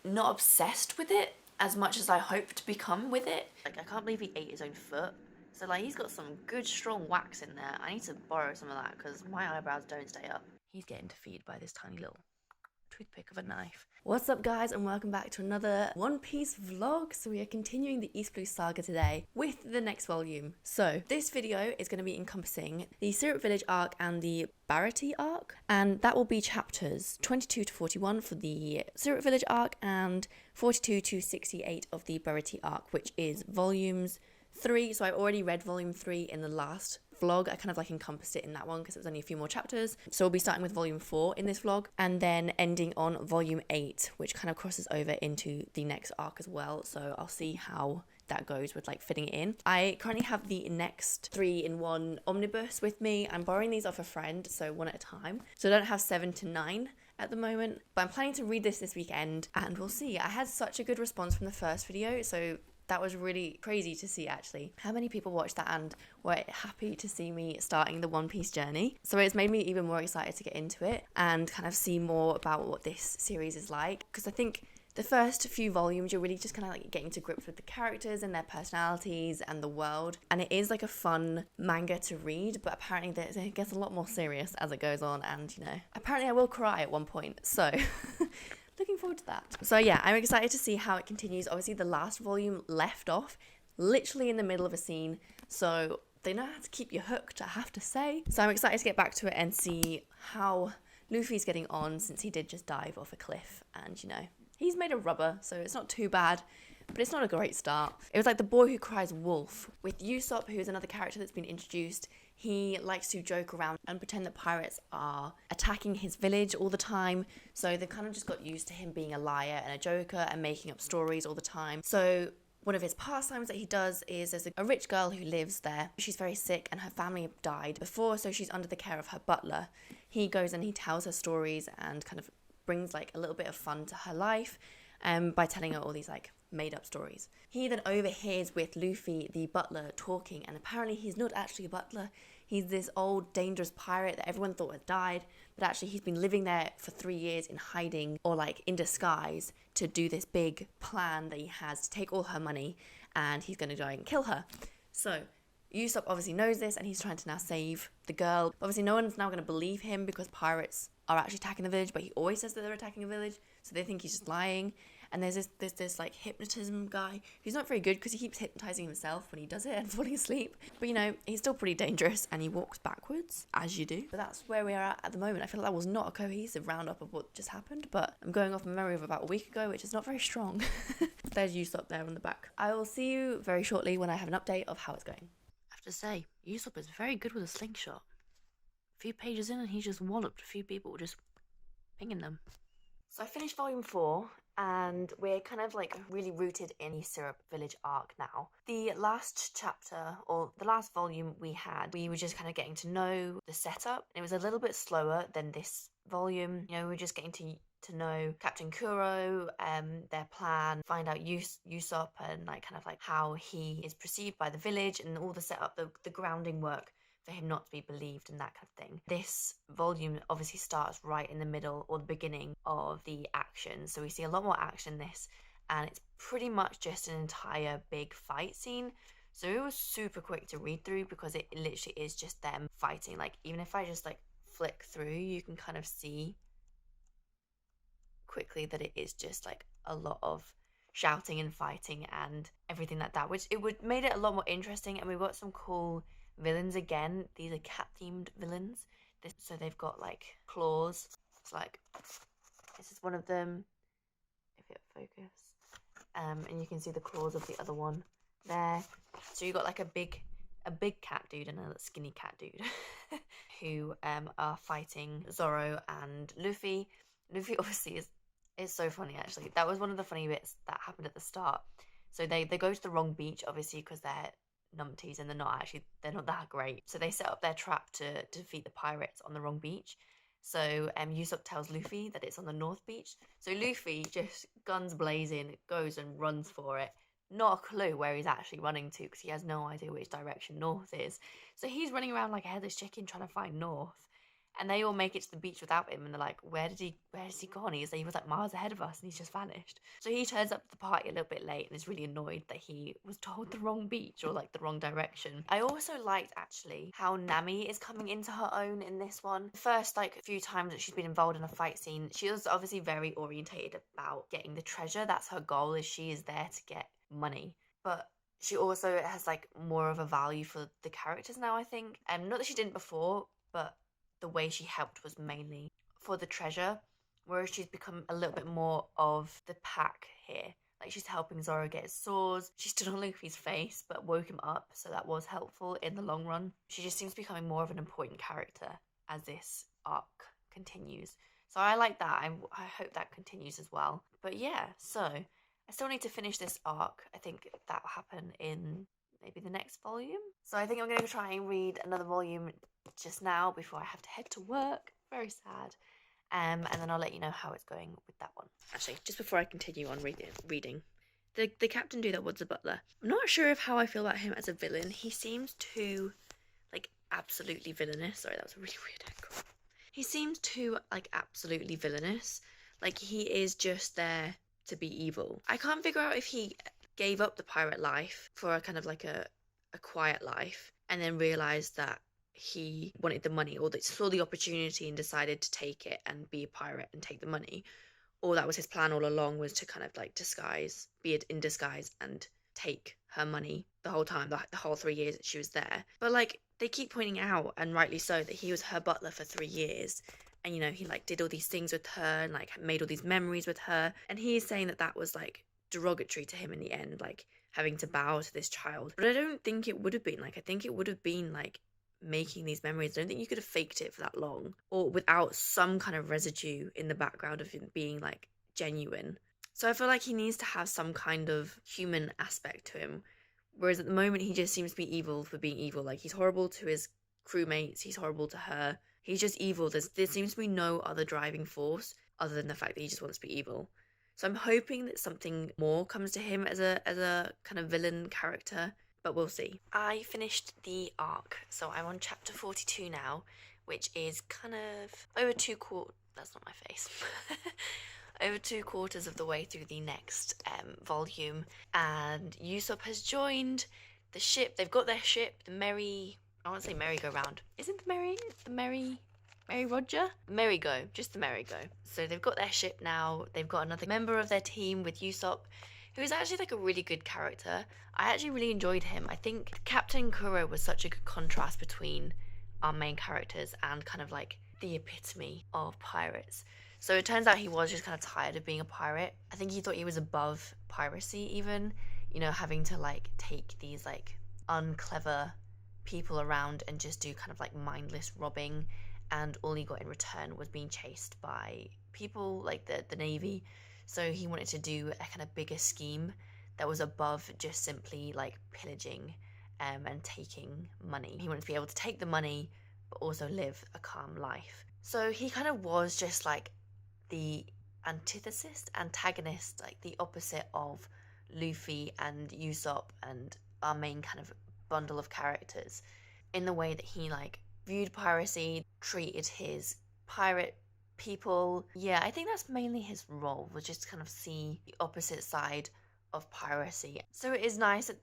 not obsessed with it as much as I hope to become with it. Like, I can't believe he ate his own foot. So, like, he's got some good, strong wax in there. I need to borrow some of that because my eyebrows don't stay up. He's getting defeated by this tiny little toothpick of a knife. What's up, guys, and welcome back to another One Piece vlog. So we are continuing the East Blue saga today with the next volume. So this video is going to be encompassing the Syrup Village arc and the Baratie arc, and that will be chapters 22 to 41 for the Syrup Village arc and 42 to 68 of the Baratie arc, which is volumes 3. So I already read volume 3 in the last vlog. I kind of like encompassed it in that one because it was only a few more chapters. So we'll be starting with volume 4 in this vlog and then ending on volume 8, which kind of crosses over into the next arc as well. So I'll see how that goes with like fitting it in. I currently have the next 3-in-1 omnibus with me. I'm borrowing these off a friend, so one at a time. So I don't have 7 to 9 at the moment, but I'm planning to read this weekend and we'll see. I had such a good response from the first video, so that was really crazy to see actually how many people watched that and were happy to see me starting the One Piece journey. So it's made me even more excited to get into it and kind of see more about what this series is like, because I think the first few volumes you're really just kind of like getting to grips with the characters and their personalities and the world, and it is like a fun manga to read, but apparently it gets a lot more serious as it goes on, and you know, apparently I will cry at one point, so looking forward to that. So yeah, I'm excited to see how it continues. Obviously the last volume left off literally in the middle of a scene, so they know how to keep you hooked, I have to say. So I'm excited to get back to it and see how Luffy's getting on, since he did just dive off a cliff, and you know, he's made of rubber, so it's not too bad, but it's not a great start. It was like the boy who cries wolf. With Usopp, who's another character that's been introduced, he likes to joke around and pretend that pirates are attacking his village all the time. So they've kind of just got used to him being a liar and a joker and making up stories all the time. So one of his pastimes that he does is there's a rich girl who lives there. She's very sick and her family have died before, so she's under the care of her butler. He goes and he tells her stories and kind of brings like a little bit of fun to her life by telling her all these like made up stories. He then overhears with Luffy the butler talking, and apparently he's not actually a butler. He's this old dangerous pirate that everyone thought had died, but actually he's been living there for 3 years in hiding, or like in disguise, to do this big plan that he has to take all her money, and he's going to go and kill her. So Usopp obviously knows this, and he's trying to now save the girl. Obviously no one's now going to believe him because pirates are actually attacking the village, but he always says that they're attacking a village, so they think he's just lying. And there's this like hypnotism guy who's not very good because he keeps hypnotizing himself when he does it and falling asleep. But you know, he's still pretty dangerous and he walks backwards, as you do. But that's where we are at the moment. I feel like that was not a cohesive roundup of what just happened, but I'm going off a memory of about a week ago, which is not very strong. There's Usopp there on the back. I will see you very shortly when I have an update of how it's going. I have to say, Usopp is very good with a slingshot. A few pages in and he just walloped a few people, just pinging them. So I finished volume 4, and we're kind of like really rooted in the Syrup Village arc now. The last chapter, or the last volume we were just kind of getting to know the setup. It was a little bit slower than this volume. You know, we were just getting to know Captain Kuro, their plan, find out Usopp and like kind of like how he is perceived by the village and all the setup, the grounding work for him not to be believed and that kind of thing. This volume obviously starts right in the middle or the beginning of the action, so we see a lot more action in this, and it's pretty much just an entire big fight scene. So it was super quick to read through because it literally is just them fighting. Like, even if I just like flick through, you can kind of see quickly that it is just like a lot of shouting and fighting and everything like that, which made it a lot more interesting. And we've got some cool villains again. These are cat themed villains, so they've got like claws. It's like, this is one of them, if it focus, and you can see the claws of the other one there. So you got like a big cat dude and a skinny cat dude who are fighting Zoro and Luffy. Luffy obviously is so funny, actually. That was one of the funny bits that happened at the start. So they go to the wrong beach, obviously, because they're numpties and they're not that great. So they set up their trap to defeat the pirates on the wrong beach. So Usopp tells Luffy that it's on the north beach. So Luffy, just guns blazing, goes and runs for it. Not a clue where he's actually running to, because he has no idea which direction north is. So he's running around like a headless chicken trying to find north. And they all make it to the beach without him, and they're like, where's he gone? He was like miles ahead of us and he's just vanished. So he turns up to the party a little bit late and is really annoyed that he was told the wrong beach or like the wrong direction. I also liked actually how Nami is coming into her own in this one. The first like few times that she's been involved in a fight scene, she was obviously very orientated about getting the treasure. That's her goal, is she is there to get money. But she also has like more of a value for the characters now, I think. And not that she didn't before, but the way she helped was mainly for the treasure, whereas she's become a little bit more of the pack here. Like, she's helping Zoro get his swords. She stood on Luffy's face but woke him up, so that was helpful in the long run. She just seems becoming more of an important character as this arc continues. So I like that. I hope that continues as well. But yeah, so I still need to finish this arc. I think that will happen in maybe the next volume. So I think I'm going to try and read another volume just now before I have to head to work. Very sad. And then I'll let you know how it's going with that one. Actually, just before I continue on reading, the Captain Do That Was a Butler. I'm not sure of how I feel about him as a villain. He seems too, like, absolutely villainous. Sorry, that was a really weird echo. He seems too, like, absolutely villainous. Like, he is just there to be evil. I can't figure out if he gave up the pirate life for a kind of like a quiet life and then realised that he wanted the money, or that saw the opportunity and decided to take it and be a pirate and take the money, or that was his plan all along, was to kind of like be in disguise and take her money the whole time, the whole 3 years that she was there. But like, they keep pointing out, and rightly so, that he was her butler for 3 years, and you know, he like did all these things with her and like made all these memories with her, and he's saying that that was like derogatory to him in the end, like having to bow to this child. But I don't think it would have been. Like, I think it would have been like making these memories. I don't think you could have faked it for that long, or without some kind of residue in the background of it being like genuine. So I feel like he needs to have some kind of human aspect to him, whereas at the moment he just seems to be evil for being evil. Like, he's horrible to his crewmates, he's horrible to her, he's just evil. There seems to be no other driving force other than the fact that he just wants to be evil. So I'm hoping that something more comes to him as a kind of villain character, but we'll see. I finished the arc, so I'm on chapter 42 now, which is kind of over that's not my face. Over 2/4 of the way through the next volume, and Usopp has joined the ship. They've got their ship, I want to say merry-go-round. Isn't the Merry Roger? Merry-go, just the Merry-go. So they've got their ship now. They've got another member of their team with Usopp, who is actually like a really good character. I actually really enjoyed him. I think Captain Kuro was such a good contrast between our main characters and kind of like the epitome of pirates. So it turns out he was just kind of tired of being a pirate. I think he thought he was above piracy even, you know, having to like take these like unclever people around and just do kind of like mindless robbing, and all he got in return was being chased by people like the Navy. So he wanted to do a kind of bigger scheme that was above just simply like pillaging and taking money. He wanted to be able to take the money but also live a calm life. So he kind of was just like the antagonist, like the opposite of Luffy and Usopp and our main kind of bundle of characters, in the way that he like viewed piracy, treated his pirate people. Yeah, I think that's mainly his role, was just to kind of see the opposite side of piracy. So it is nice that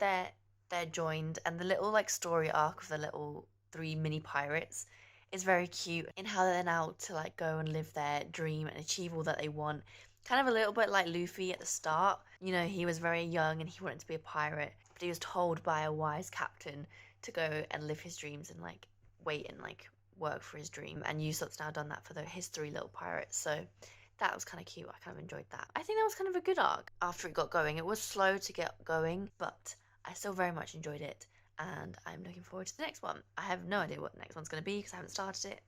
they're joined, and the little like story arc of the little 3 mini pirates is very cute in how they're now to like go and live their dream and achieve all that they want. Kind of a little bit like Luffy at the start. You know, he was very young and he wanted to be a pirate, but he was told by a wise captain to go and live his dreams and like wait and like work for his dream. And Usopp's now done that for his 3 little pirates. So that was kind of cute. I kind of enjoyed that. I think that was kind of a good arc after it got going. It was slow to get going, but I still very much enjoyed it, and I'm looking forward to the next one. I have no idea what the next one's going to be because I haven't started it,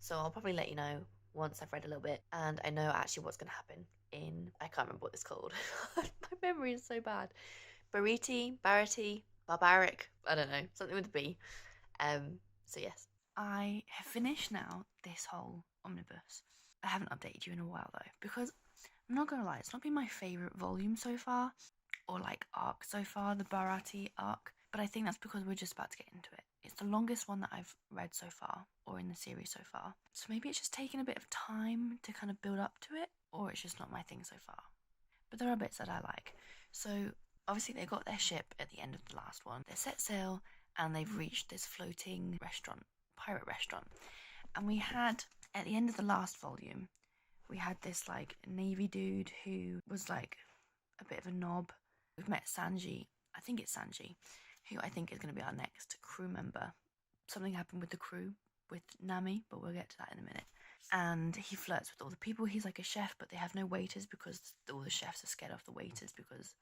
so I'll probably let you know once I've read a little bit and I know actually what's going to happen in, I can't remember what it's called. My memory is so bad. Baratie, Barbaric, I don't know, something with a B. So yes. I have finished now this whole omnibus. I haven't updated you in a while though, because I'm not gonna lie, it's not been my favourite volume so far, or like arc so far, the Baratie arc, but I think that's because we're just about to get into it. It's the longest one that I've read so far, or in the series so far. So maybe it's just taken a bit of time to kind of build up to it, or it's just not my thing so far. But there are bits that I like. So obviously they got their ship at the end of the last one. They set sail and they've reached this floating restaurant, pirate restaurant. And we had, at the end of the last volume, we had this like navy dude who was like a bit of a knob. We've met Sanji, I think it's Sanji, who I think is going to be our next crew member. Something happened with the crew with Nami, but we'll get to that in a minute. And he flirts with all the people. He's like a chef, but they have no waiters because all the chefs are scared of the waiters because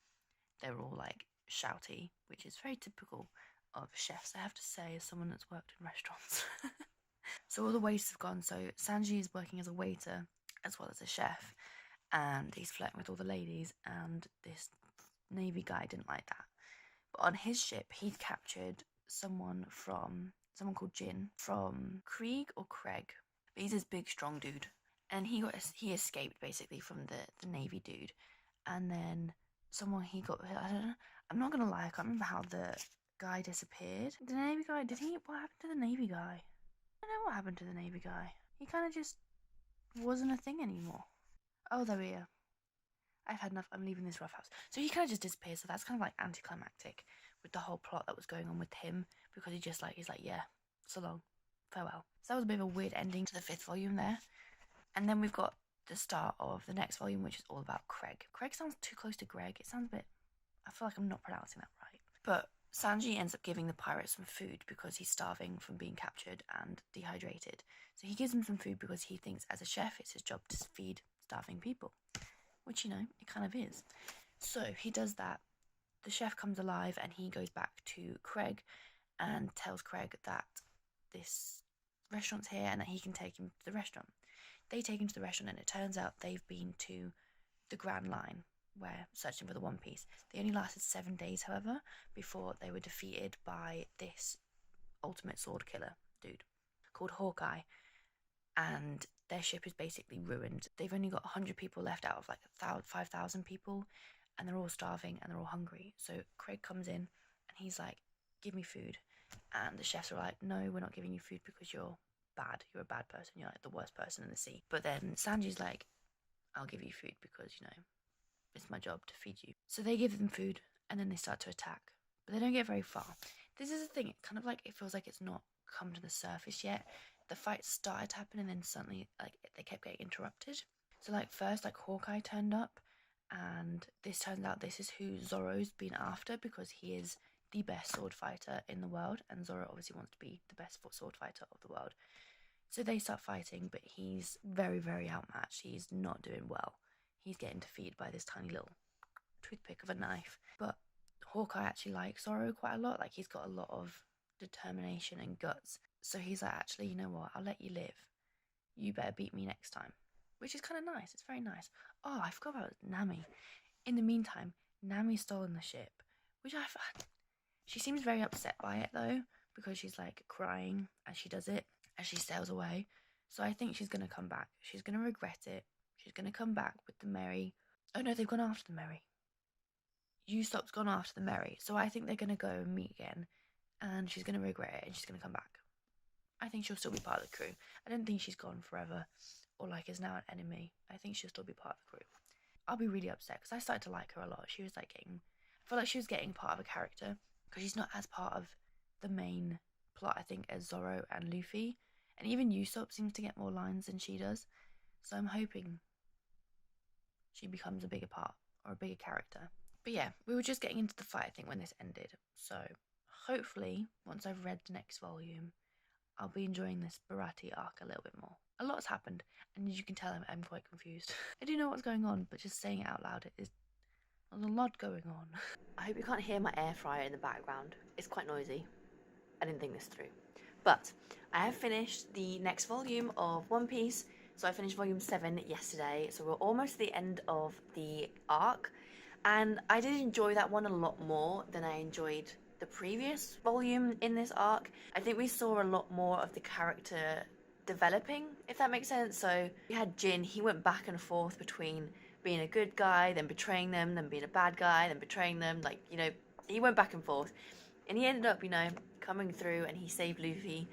they're all like shouty, which is very typical of chefs, I have to say, as someone that's worked in restaurants. So all the waiters have gone. So Sanji is working as a waiter as well as a chef, and he's flirting with all the ladies, and this navy guy didn't like that. But on his ship, he'd captured someone called Jin from Krieg or Craig. But he's this big, strong dude, and he escaped basically from the navy dude, and then someone he got. I don't know. I'm not gonna lie, I can't remember how the guy disappeared. The navy guy, what happened to the navy guy? I don't know what happened to the navy guy. He kind of just wasn't a thing anymore. Oh, there we are. I've had enough. I'm leaving this rough house. So he kind of just disappears. So that's kind of like anticlimactic with the whole plot that was going on with him, because he's like, yeah, so long, farewell. So that was a bit of a weird ending to the 5th volume there. And then we've got the start of the next volume, which is all about Craig. Craig sounds too close to Greg. It sounds a bit, I feel like I'm not pronouncing that right. But Sanji ends up giving the pirates some food because he's starving from being captured and dehydrated. So he gives them some food because he thinks as a chef it's his job to feed starving people, which, you know, it kind of is. So he does that. The chef comes alive and he goes back to Craig and tells Craig that this restaurant's here and that he can take him to the restaurant. They take him to the restaurant and it turns out they've been to the Grand Line, where searching for the One Piece. They only lasted 7 days, however, before they were defeated by this ultimate sword killer dude called Hawkeye, and their ship is basically ruined. They've only got 100 people left out of like 5,000 people, and they're all starving and they're all hungry. So Craig comes in and he's like, give me food. And the chefs are like, no, we're not giving you food because you're bad. You're a bad person. You're like the worst person in the sea. But then Sanji's like, I'll give you food because, you know, it's my job to feed you. So they give them food and then they start to attack. But they don't get very far. This is the thing. It kind of like, it feels like it's not come to the surface yet. The fight started to happen and then suddenly like they kept getting interrupted. So like first like Hawkeye turned up, and this turns out this is who Zoro's been after because he is the best sword fighter in the world, and Zoro obviously wants to be the best sword fighter of the world. So they start fighting, but he's very, very outmatched. He's not doing well. He's getting defeated by this tiny little toothpick of a knife. But Hawkeye actually likes Zoro quite a lot. Like, he's got a lot of determination and guts. So he's like, actually, you know what? I'll let you live. You better beat me next time. Which is kind of nice. It's very nice. Oh, I forgot about Nami. In the meantime, Nami's stolen the ship. Which she seems very upset by it, though, because she's, like, crying as she does it, as she sails away. So I think she's going to come back. She's going to regret it. She's going to come back with the Merry. Oh, no, they've gone after the Merry. Usopp's gone after the Merry. So I think they're going to go and meet again, and she's going to regret it, and she's going to come back. I think she'll still be part of the crew. I don't think she's gone forever, or, like, is now an enemy. I think she'll still be part of the crew. I'll be really upset, because I started to like her a lot. She was, like, I feel like she was getting part of a character, because she's not as part of the main plot, I think, as Zoro and Luffy. And even Usopp seems to get more lines than she does. So I'm hoping she becomes a bigger part, or a bigger character. But yeah, we were just getting into the fight, I think, when this ended. So hopefully, once I've read the next volume, I'll be enjoying this Baratie arc a little bit more. A lot's happened, and as you can tell, I'm quite confused. I do know what's going on, but just saying it out loud, there's a lot going on. I hope you can't hear my air fryer in the background. It's quite noisy. I didn't think this through. But I have finished the next volume of One Piece. So I finished volume 7 yesterday. So we're almost at the end of the arc. And I did enjoy that one a lot more than I enjoyed the previous volume in this arc. I think we saw a lot more of the character developing, if that makes sense. So we had Jin. He went back and forth between being a good guy, then betraying them, then being a bad guy, then betraying them. Like, you know, he went back and forth. And he ended up, you know, coming through and he saved Luffy,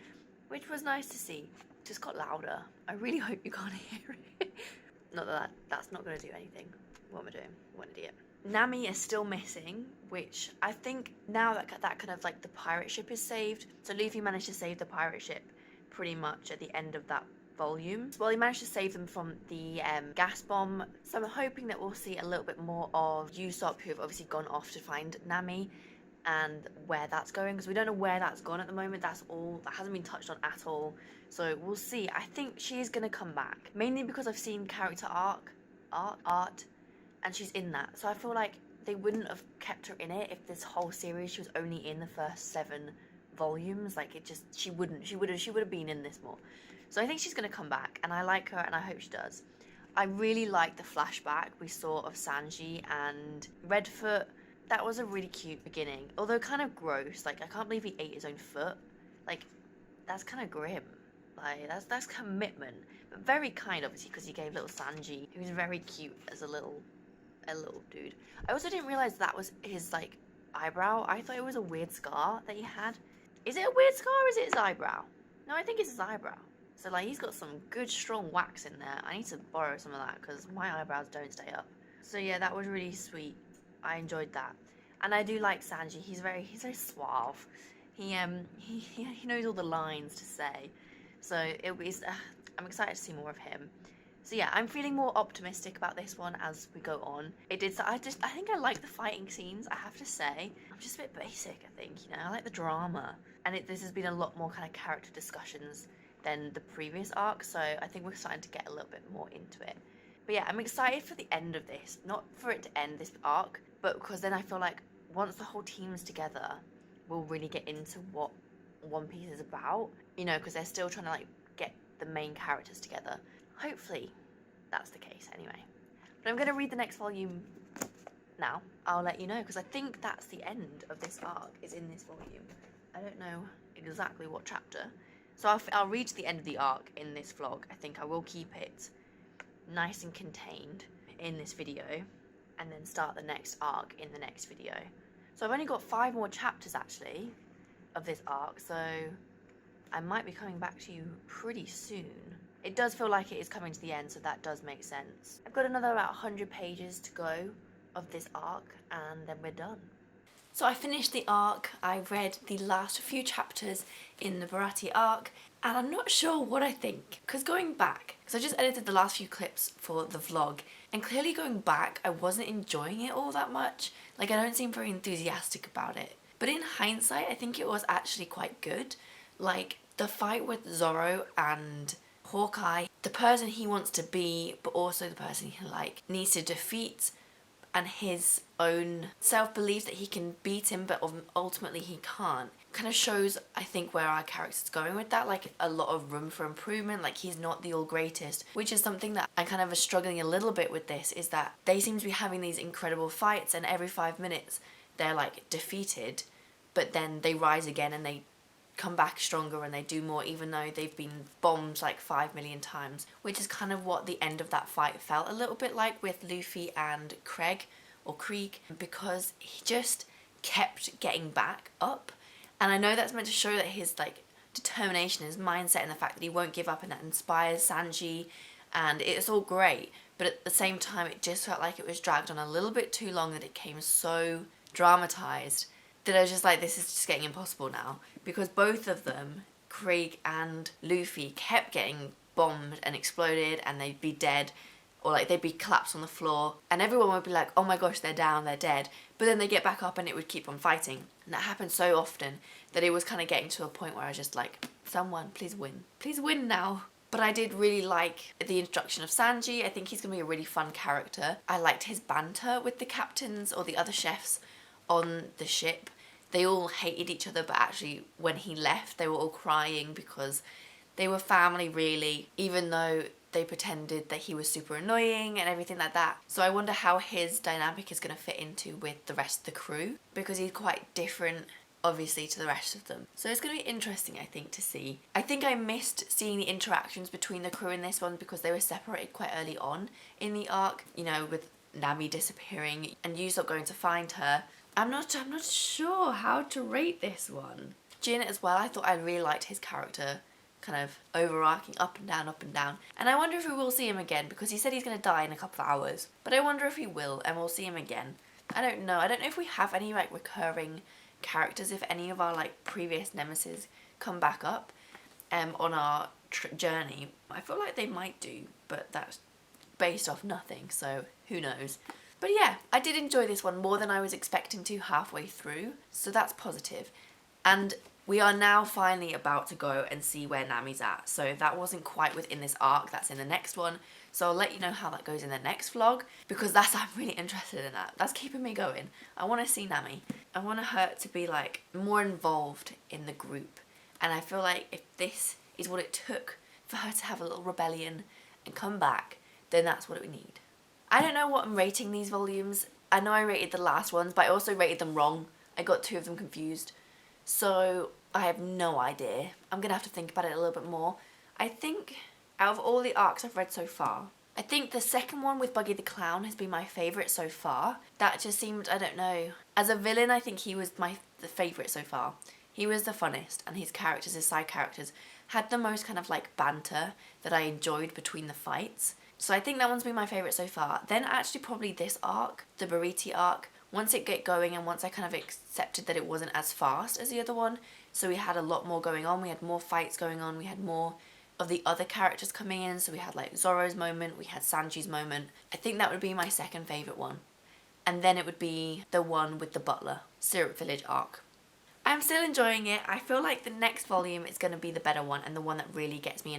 which was nice to see. Just got louder. I really hope you can't hear it. Not that's not going to do anything. What am I doing? What an idiot. Nami is still missing, which I think now that kind of like the pirate ship is saved. So Luffy managed to save the pirate ship pretty much at the end of that volume. Well, he managed to save them from the gas bomb. So I'm hoping that we'll see a little bit more of Usopp, who have obviously gone off to find Nami, and where that's going, because we don't know where that's gone at the moment. That hasn't been touched on at all. So we'll see. I think she's gonna come back, mainly because I've seen character art, and she's in that. So I feel like they wouldn't have kept her in it if this whole series she was only in the first 7 volumes. Like she would have been in this more. So I think she's gonna come back, and I like her, and I hope she does. I really like the flashback we saw of Sanji and Redfoot. That was a really cute beginning, although kind of gross. Like, I can't believe he ate his own foot. Like, that's kind of grim. Like, that's commitment, but very kind, obviously, because he gave little Sanji, who was very cute as a little dude. I also didn't realize that was his like eyebrow. I thought it was a weird scar that he had. Is it a weird scar or is it his eyebrow? No, I think it's his eyebrow. So like, he's got some good strong wax in there. I need to borrow some of that because my eyebrows don't stay up. So yeah, that was really sweet. I enjoyed that, and I do like Sanji. He's very suave. He knows all the lines to say, so I'm excited to see more of him. So yeah, I'm feeling more optimistic about this one as we go on. I think I like the fighting scenes. I have to say, I'm just a bit basic. I think, you know, I like the drama, and this has been a lot more kind of character discussions than the previous arc. So I think we're starting to get a little bit more into it. But yeah, I'm excited for the end of this. Not for it to end this arc, but because then I feel like once the whole team's together, we'll really get into what One Piece is about. You know, because they're still trying to like get the main characters together. Hopefully, that's the case anyway. But I'm going to read the next volume now. I'll let you know, because I think that's the end of this arc, is in this volume. I don't know exactly what chapter. So I'll read to the end of the arc in this vlog. I think I will keep it nice and contained in this video, and then start the next arc in the next video. So I've only got 5 more chapters actually of this arc, so I might be coming back to you pretty soon. It does feel like it is coming to the end, so that does make sense. I've got another about 100 pages to go of this arc, and then we're done. So I finished the arc. I read the last few chapters in the Baratie Arc, and I'm not sure what I think. Because going back, because I just edited the last few clips for the vlog, and clearly going back, I wasn't enjoying it all that much. Like, I don't seem very enthusiastic about it. But in hindsight, I think it was actually quite good. Like, the fight with Zoro and Hawkeye, the person he wants to be, but also the person he, like, needs to defeat, and his own self-belief that he can beat him, but ultimately he can't, kind of shows, I think, where our character's going with that. Like, a lot of room for improvement. Like, he's not the all greatest, which is something that I'm kind of struggling a little bit with this, is that they seem to be having these incredible fights, and every 5 minutes they're like defeated, but then they rise again and they come back stronger and they do more, even though they've been bombed like 5 million times, which is kind of what the end of that fight felt a little bit like with Luffy and Krieg, because he just kept getting back up. And I know that's meant to show that his like determination, his mindset, and the fact that he won't give up, and that inspires Sanji, and it's all great, but at the same time it just felt like it was dragged on a little bit too long, that it came so dramatized that I was just like, this is just getting impossible now, because both of them, Krieg and Luffy, kept getting bombed and exploded, and they'd be dead, or like they'd be collapsed on the floor, and everyone would be like, oh my gosh, they're down, they're dead, but then they get back up and it would keep on fighting. And that happened so often that it was kind of getting to a point where I was just like, someone please win now. But I did really like the introduction of Sanji. I think he's gonna be a really fun character. I liked his banter with the captains or the other chefs on the ship. They all hated each other, but actually when he left they were all crying because they were family, really, even though they pretended that he was super annoying and everything like that. So I wonder how his dynamic is going to fit into with the rest of the crew, because he's quite different, obviously, to the rest of them. So it's going to be interesting, I think, to see. I think I missed seeing the interactions between the crew in this one because they were separated quite early on in the arc, you know, with Nami disappearing and Usopp going to find her. I'm not sure how to rate this one. Jin as well, I thought I really liked his character, kind of overarching up and down, up and down. And I wonder if we will see him again, because he said he's going to die in a couple of hours. But I wonder if he will, and we'll see him again. I don't know. I don't know if we have any like recurring characters, if any of our like previous nemesis come back up on our journey. I feel like they might do, but that's based off nothing, so who knows. But yeah, I did enjoy this one more than I was expecting to halfway through, so that's positive. And we are now finally about to go and see where Nami's at. So that wasn't quite within this arc, that's in the next one. So I'll let you know how that goes in the next vlog, because I'm really interested in that. That's keeping me going. I want to see Nami. I want her to be like more involved in the group. And I feel like if this is what it took for her to have a little rebellion and come back, then that's what we need. I don't know what I'm rating these volumes. I know I rated the last ones, but I also rated them wrong. I got 2 of them confused. So I have no idea. I'm going to have to think about it a little bit more. I think out of all the arcs I've read so far, I think the second one with Buggy the Clown has been my favourite so far. That just seemed, I don't know. As a villain, I think he was the favourite so far. He was the funnest, and his characters, his side characters, had the most kind of like banter that I enjoyed between the fights. So I think that one's been my favourite so far. Then actually probably this arc, the Baratie arc. Once it got going and once I kind of accepted that it wasn't as fast as the other one, so we had a lot more going on, we had more fights going on, we had more of the other characters coming in, so we had like Zoro's moment, we had Sanji's moment. I think that would be my second favourite one. And then it would be the one with the butler, Syrup Village arc. I'm still enjoying it. I feel like the next volume is going to be the better one and the one that really gets me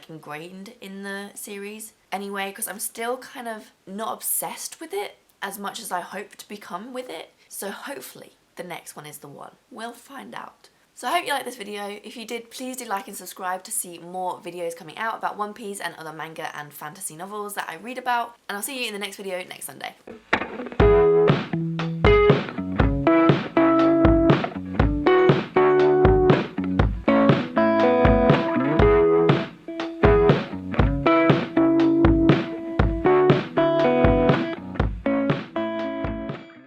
ingrained in the series anyway, because I'm still kind of not obsessed with it as much as I hope to become with it. So hopefully the next one is the one. We'll find out. So I hope you liked this video. If you did, please do like and subscribe to see more videos coming out about One Piece and other manga and fantasy novels that I read about. And I'll see you in the next video next Sunday.